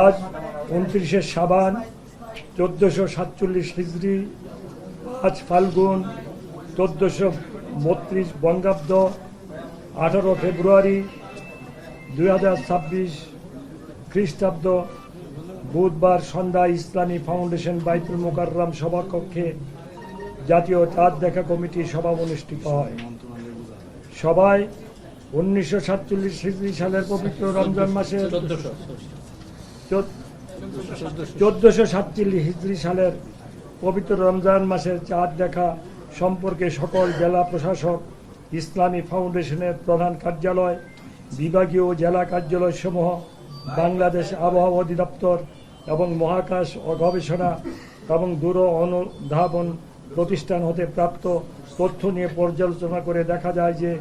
আজ 29শে শাবান 1447 হিজরি, 5 ফাল্গুন 1432 বঙ্গাব্দ, 18 ফেব্রুয়ারি 2026 খ্রিস্টাব্দ, বুধবার সন্ধ্যা ইসলামী ফাউন্ডেশন বাইতুল মুকাররম সভাকক্ষে জাতীয় চাঁদ দেখা কমিটির সভা অনুষ্ঠিত হয়। সভায় 1947 হিজরি সালের পবিত্র রমজান মাসের 1447 হিজরি সালের পবিত্র রমজান মাসের চাঁদ দেখা সম্পর্কে সকল জেলা প্রশাসক, ইসলামী ফাউন্ডেশনের প্রধান কার্যালয়, বিভাগীয় জেলা কার্যালয় সমূহ, বাংলাদেশ আবহাওয়া অধিদপ্তর এবং মহাকাশ ও গবেষণা এবং দূর অনুধাবন প্রতিষ্ঠান হতে প্রাপ্ত তথ্য নিয়ে পর্যালোচনা করে দেখা যায় যে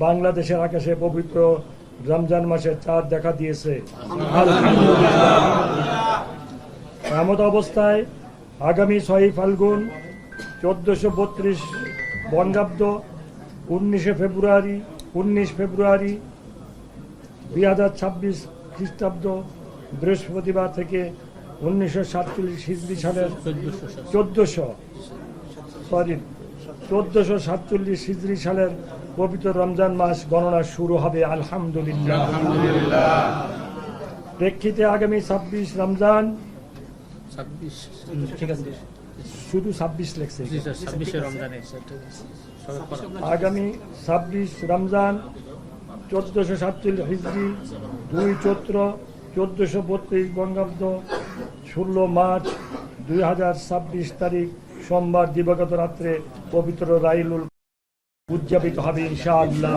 বাংলাদেশের আকাশে পবিত্র রমজান মাসের চাঁদ দেখা দিয়েছে। এমত অবস্থায় আগামী 6 ফাল্গুন 1432 বঙ্গাব্দ 19 ফেব্রুয়ারি 2026 খ্রিস্টাব্দ বৃহস্পতিবার থেকে 1947 হিজরি সালের 1447 হিজরি সালের পবিত্র রমজান মাস গণনা শুরু হবে। আলহামদুলিল্লাহ। প্রেক্ষিতে আগামী 26 রমজান, শুধু 26 লেখছে, আগামী 26 রমজান 1447 হিজরি 2 চৈত্র 1432 বঙ্গাব্দ 16 মার্চ 2026 তারিখ সোমবার দিবাগত রাত্রে পবিত্র রাইলুল উদযাপিত হবে ইনশাআল্লাহ।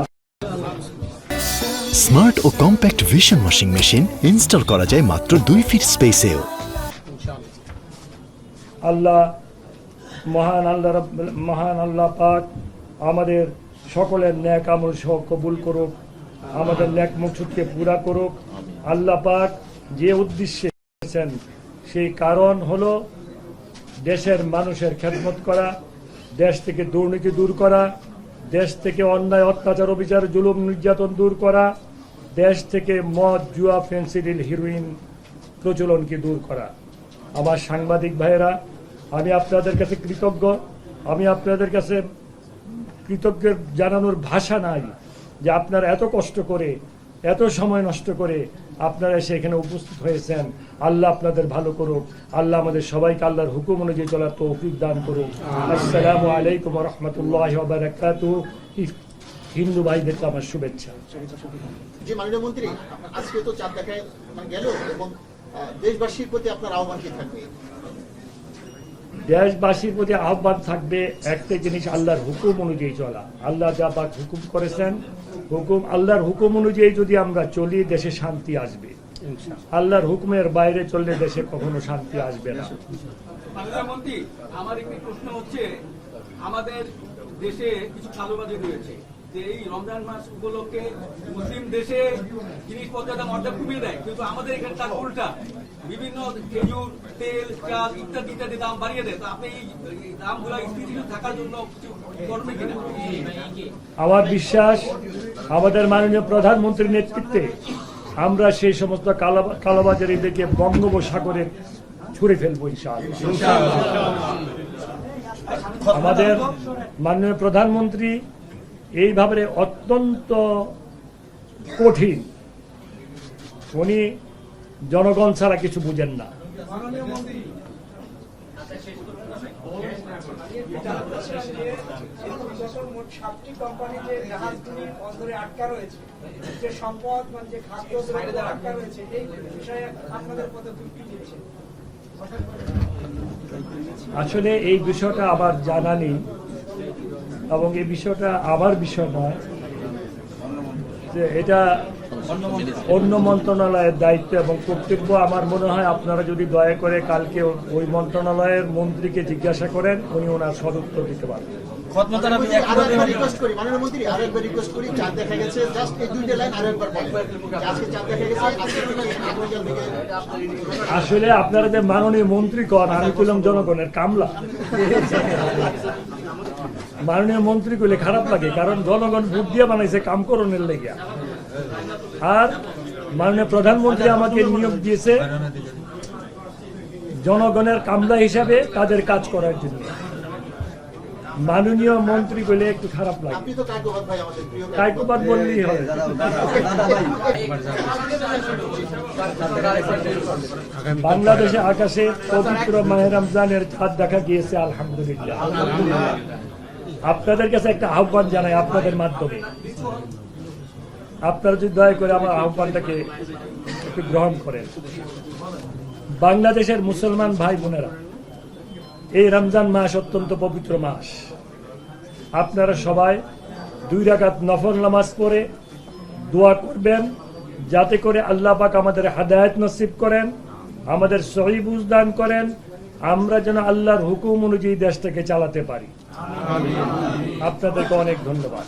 স্মার্ট ও compact vision washing machine install করা যায় মাত্র 2 ফিট স্পেসেও। মহান আল্লাহ পাক আমাদের সকলের ন্যাক আমল সহ কবুল করুক, আমাদের ন্যাক মকসুদকে পুরা করুক। আল্লাহ পাক যে উদ্দেশ্যে করেছেন সেই কারণ হলো দেশের মানুষের খেদমত করা, দেশ থেকে দুর্নীতি দূর করা, দেশ থেকে অন্যায় অত্যাচার অবিচার জুলুম নির্যাতন দূর করা, দেশ থেকে মদ জুয়া ফেন্সিডিল হিরোইন প্রচলনকে দূর করা। আমার সাংবাদিক ভাইয়েরা, আমি আপনাদের কাছে কৃতজ্ঞ। আমি আপনাদের কাছে কৃতজ্ঞ জানানোর ভাষা নাই যে আপনারা এত কষ্ট করে, এত সময় নষ্ট করে আপনারা এসে এখানে উপস্থিত হয়েছেন। আল্লাহ আপনাদের ভালো করুক। আল্লাহ আমাদের সবাইকে আল্লাহর হুকুম অনুযায়ী চলার তৌফিক দান করুক। আসসালামু আলাইকুম ওয়া রাহমাতুল্লাহি ওয়া বারাকাতুহু। হিন্দু ভাইদেরকে আমার শুভেচ্ছা। যে মাননীয় মন্ত্রী, আজকে তো চাঁদ দেখায় গেল এবং দেশবাসীর প্রতি আপনার আহ্বান কি থাকবে? দেশবাসীর প্রতি আহ্বান থাকবে একটাই জিনিস, আল্লাহর হুকুম অনুযায়ী চলা। আল্লাহ যা পাক হুকুম করেছেন, আল্লাহর হুকুম অনুযায়ী যদি আমরা চলি দেশে শান্তি আসবে। আল্লাহর হুকুমের বাইরে চললে দেশে কখনো শান্তি আসবে না। প্রধানমন্ত্রী, আমার একটি প্রশ্ন হচ্ছে, আমাদের দেশে কিছু চালুবাজি রয়েছে যে এই রমজান মাস উপলক্ষে মুসলিম দেশে জিনিসপত্রের দাম অর্ধেক কমিয়ে দেয়, কিন্তু আমাদের এখানে তার উল্টা বিভিন্ন খেজুর, তেল, চাল ইত্যাদি ইত্যাদি দাম বাড়িয়ে দেয়। তো আপনি এই দামগুলো স্থিতিশীল থাকার জন্য কিছু করবেন কিনা? আমার বিশ্বাস আমাদের মাননীয় প্রধানমন্ত্রীর নেতৃত্বে আমরা সেই সমস্ত কালোবাজারিদেরকে বঙ্গোপসাগরে ছুড়ে ফেলবো ইনশাআল্লাহ। আমাদের মাননীয় প্রধানমন্ত্রী এইভাবে অত্যন্ত কঠিন, উনি জনগণ ছাড়া কিছু বুঝেন না। আসলে এই বিষয়টা আবার জানা নেই এবং এই বিষয়টা আবার বিষয় নয়, যে এটা অন্য মন্ত্রণালয়ের দায়িত্ব এবং কর্তব্য। আমার মনে হয় আপনারা যদি দয়া করে কালকে ওই মন্ত্রণালয়ের মন্ত্রীকে জিজ্ঞাসা করেন, উনি ওনার সদুত্তর দিতে পারবেন। আসলে আপনারা যে মাননীয় মন্ত্রী কন, আমি বললাম জনগণের কামলা। মাননীয় মন্ত্রী করলে খারাপ লাগে, কারণ জনগণ ভোট দিয়ে বানাইছে কাম করণের লেগে। আর মাননীয় প্রধানমন্ত্রী আমাকে নিয়োগ দিয়েছে জনগণের কামলা হিসাবে তাদের কাজ করার জন্য। মাননীয় মন্ত্রী বলে একটু খারাপ লাগে, আপনি তো কায়কোবাদ ভাই, আমাদের প্রিয় কায়কোবাদ বললেই হয়। বাংলাদেশে আকাশে পবিত্র মাহে রমজানের চাঁদ দেখা গিয়েছে, আলহামদুলিল্লাহ। আপনাদের কাছে একটা আহ্বান জানাই আপনাদের মাধ্যমে, আপনারা যদি দয়া করে আমার আহ্বানটাকে একটু গ্রহণ করেন। বাংলাদেশের মুসলমান ভাই বোনেরা, এই রমজান মাস অত্যন্ত পবিত্র মাস। আপনারা সবাই 2 রাকাত নফল নামাজ পড়ে দোয়া করবেন যাতে করে আল্লাহ পাক আমাদের হেদায়েত নসিব করেন, আমাদের সহি বুঝ দান করেন, আমরা যেন আল্লাহর হুকুম অনুযায়ী দেশটাকে চালাতে পারি। আপনাদেরকে অনেক ধন্যবাদ।